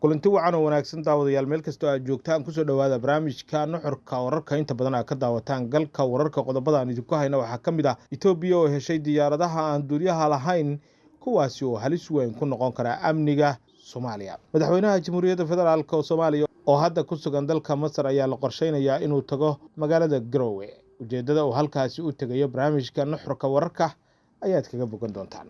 kulanti wacan oo wanaagsan daawadayaal meel kastoo aad joogtaan kusoo dhawaada barnaamijka nuxurka wararka inta badan aad ka daawataan galka wararka qodobada aan idinku hayna waxaa ka mid ah Itoobiya oo heshay diyaaradaha aan duuliyaha lahayn kuwaasi oo halis weyn ku noqon kara amniga Soomaaliya. Madaxweynaha Jamhuuriyadda Federaalka Soomaaliya oo hadda ku sugan dalka Masar ayaa la qorsheynayaa inuu tago magaalada Garowe. Ujeedada uu halkaasi u tagayo barnaamijka nuxurka wararka ayaad kaga bogan doontaan.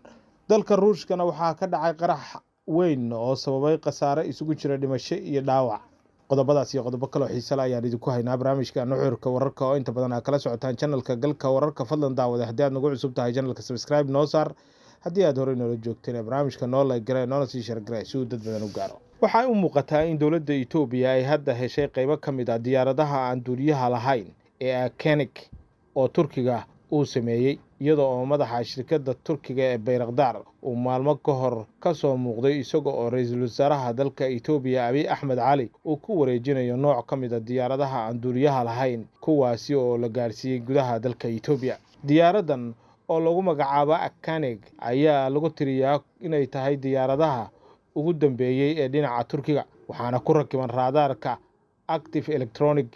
Dalka Ruushkana waxaa ka dhacay qarax weyn oo sababay khasaare isugu jira dhimasho iyo dhaawac. Qodobadaas iyo qodobo kale oo xiiso leh ayaan idinku haynaa barnaamijka nuxurka wararka oo inta badan aad kala socotaan channelka galka wararka. Fadlan daawada haddii aad nagu cusub tahay channelka subscribe noo saar, haddii aad horey noola joogteen barnaamijka noo like garay noona sii share garay si uu dad badan u gaaro. Waxay u muuqataa in dowladda Itoobiya ay hadda heshay qaybo ka mid ah diyaaradaha aan duuliyaha lahayn ee Akenik oo Turkiga uu sameeyay, iyadoo oo madaxa shirkadda Turkiga ee Bayraktar uu maalmo ka hor ka soo muuqday isaga oo ra'iisul wasaaraha dalka Itoobiya Abiy Ahmed Cali uu ku wareejinayo nooc ka mid ah diyaaradaha aan duuliyaha lahayn kuwaasi oo la gaarsiiyay gudaha dalka Itoobiya. Diyaaradan oo lagu magacaabo Akenik ayaa lagu tiriyaa inay tahay diyaaradaha ugu dambeeyay ee dhinaca Turkiga, waxaana ku rakiban raadarka active electronic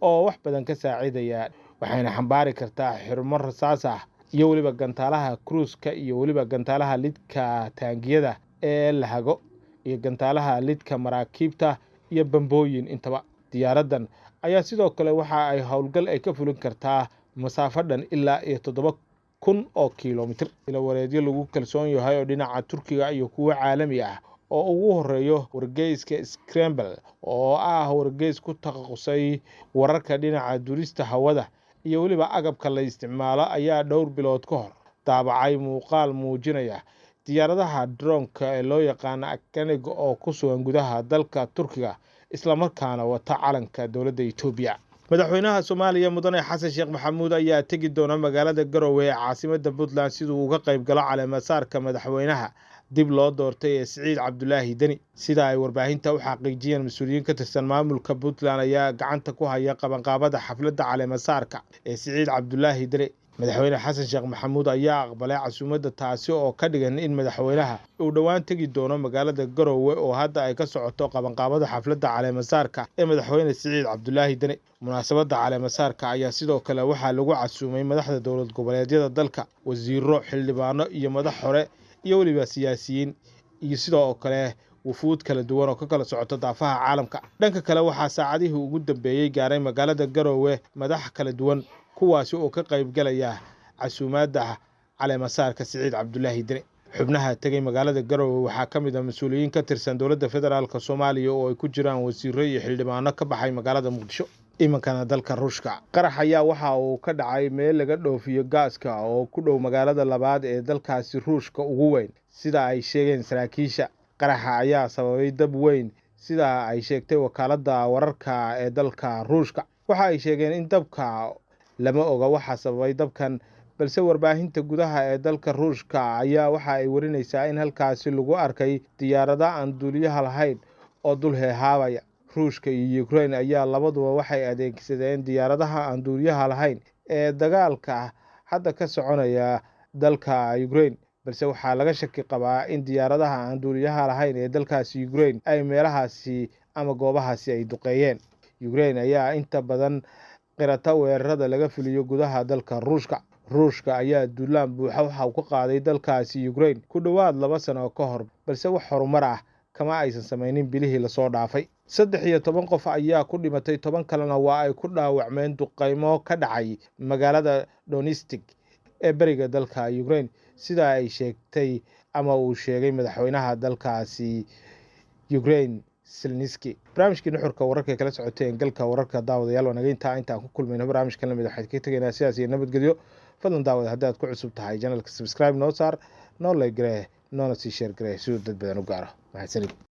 oo wax badan ka saacidaya, waxayna xambaari kartaa xirmo rasaas ah iyo waliba gantaalaha cruise-ka iyo waliba gantaalaha lidka taangiyada ee la hago iyo gantaalaha lidka maraakiibta iyo bambooyin intaba. Diyaaradan ayaa sidoo kale waxa ay howlgal ay ka fulin kartaa masaafo dhan ilaa 7,000 oo kiiloomitir. Ila wareedyo lagu kalsoon yahay oo dhinaca Turkiga iyo kuwa caalami ah oo ugu horeeyo wargeyska Scramble oo ah wargeys ku takhasusay wararka dhinaca duulista hawada iyo waliba agabka la isticmaalo ayaa dhowr bilood ka hor daabacay muuqaal muujinaya diyaaradaha drone-ka ee loo yaqaan Akenik oo ku sugan gudaha dalka Turkiga isla markaana wata calanka dowladda Itoobiya. Madaxweynaha Soomaaliya Mudane Xasan Sheekh Maxamuud ayaa tagi doona magaalada Garowe ee caasimadda Puntland sidoo uga qayb galo caleemasaarka madaxweynaha dib loo doortay ee Siciid Cabdullaahi Deni. Sida ay warbaahinta u xaqiijiyeen mas'uuliyiin ka tirsan maamulka Puntland ayaa gacanta ku haya qabanqaabada xafladda caleemasaarka ee Siciid Cabdullaahi Deni. Madaxweyne Xasan Sheekh Maxamuud ayaa aqbalay casuumadda taasi oo ka dhigan in madaxweynaha uu dhawaan tagi doono magaalada Garowe oo hadda ay ka socoto qabanqaabada xafladda caleemasaarka ee madaxweyne Siciid Cabdullaahi Deni. Munaasabadda caleemasaarka ayaa sidoo kale waxaa lagu casuumay madaxda dowlad goboleedyada dalka, wasiirro, xildhibaano iyo madax hore iyo waliba siyaasiyiin iyo sidoo kale wufuud kala duwan oo ka kala socota daafaha caalamka. Dhanka kale waxaa saacadihii ugu dambeeyay gaaray magaalada Garowe madax kala duwan kuwaasi oo ka qayb galaya casuumadda caleemasaarka Siciid Cabdullaahi Deni. Xubnaha tagay magaalada Garowe waxaa ka mid ah mas'uuliyiin ka tirsan dowladda federaalka Soomaaliya oo ay ku jiraan wasiirro iyo xildhibaano ka baxay magaalada Muqdisho. Imankana dalka Ruushka qarax ayaa waxa uu ka dhacay meel laga dhoofiyo gaaska oo ku dhow magaalada labaad ee dalkaasi Ruushka ugu weyn sida ay sheegeen saraakiisha. Qaraxa ayaa sababay dab weyn sida ay sheegtay wakaaladda wararka ee dalka Ruushka. Waxa ay sheegeen in dabka lama oga waxa sababay dabkan, balse warbaahinta gudaha ee dalka Ruushka ayaa waxa ay warinaysaa in halkaasi lagu arkay diyaarado aan duuliyaha lahayn oo dul heehaabaya. Ruushka iyo Ukraine ayaa labaduba waxay adeegsadeen diyaaradaha aan duuliyaha lahayn ee dagaalka hadda ka soconaya dalka Ukraine, balse waxaa laga shaki qabaa in diyaaradaha aan duuliyaha lahayn ee dalkaasi Ukraine ay meelahaasi ama goobahaasi ay duqeeyeen. Ukraine ayaa inta badan qirata weerarada laga fuliyo gudaha dalka Ruushka. Ruushka ayaa duulaan buuxa waxa uu ka qaaday dalkaasi Ukraine ku dhawaad 2 sano ka hor, balse wax horumar ah kama aysan samaynin bilihii la soo dhaafay. 13 qof ayaa ku dhimatay, 10 kalena waa ay ku dhaawacmeen duqeymo ka dhacay magaalada Donetsk ee bariga dalka Ukraine sida ay sheegtay ama uu sheegay madaxweynaha dalkaasi Ukraine Zelensky. barnaamijkii nuxurka wararka kala socoteen galka wararka daawadayaal wanaga intaan ku kulmayno barnaamijkan la mid waxaad ka tagaynaa sidaas iyo nabadgelyo. Fadlan daawada haddii aad ku cusub tahay channelka subscribe noo saar, noo like garay, noona sii share garay si uu dad badan u gaaro. Mahadsanid.